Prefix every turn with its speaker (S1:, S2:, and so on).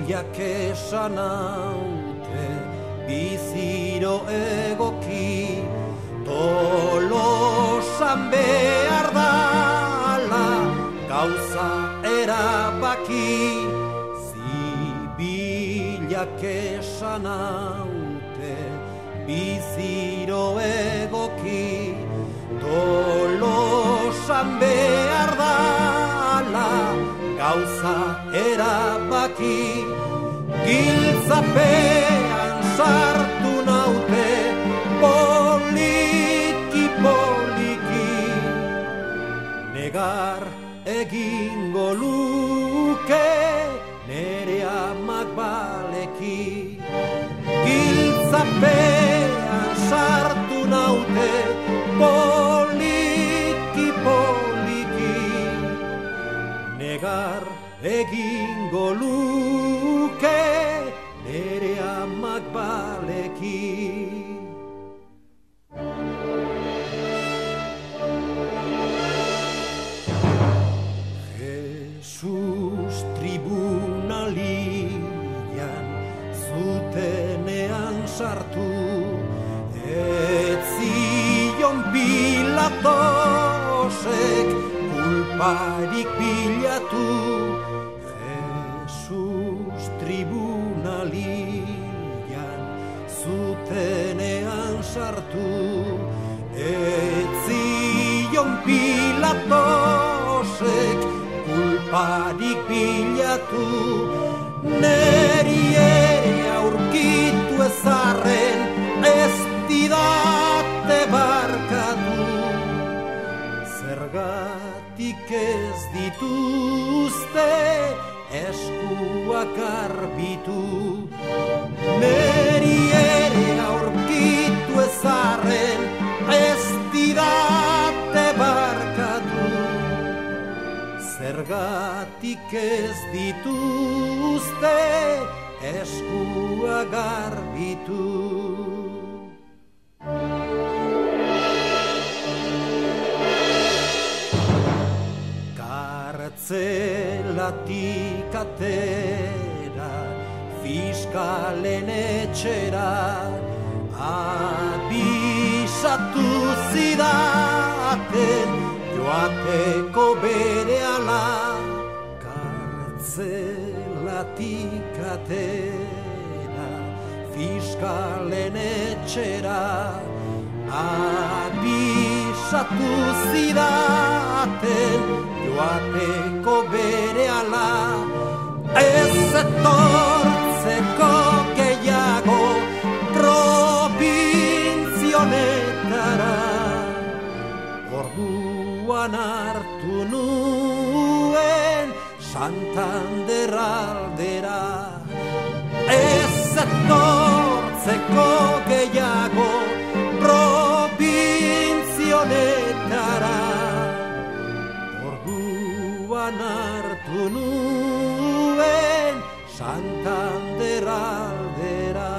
S1: bilak esan haute biziro egoki Tolosan behar dala gauza erabaki Zibilak esan haute biziro egoki Tolosan behar dala gauza erabaki Giltzapean sartu naute poliki poliki Negar egingo luke nere amak baleki Giltzapean sartu naute poliki poliki Negar egingo luke nere amak baleki Jesus tribunalian zutenean sartu etzion Pilatosek kulparik bilatu Jesus tribunalian zutenean sartu etzion Pilatosek kulparik bilatu neri ere aurkitu ezarren ez didate barkatu zergatik ez dituzte eskuak garbitu neri ere aurkitu ezarren ez didate barkatu zergatik ez dituzte eskuak garbitu Kartzelatik atera fiskalen etxera abisatu zidaten joateko berehala Kartzelatik atera fiskalen etxera abisatu zidaten joateko berehala ez etortzeko gehiago probintzionetara orduan hartu nuen Santander aldera ez etortzeko gehiago probintzionetara orduan hartu nuen Santander aldera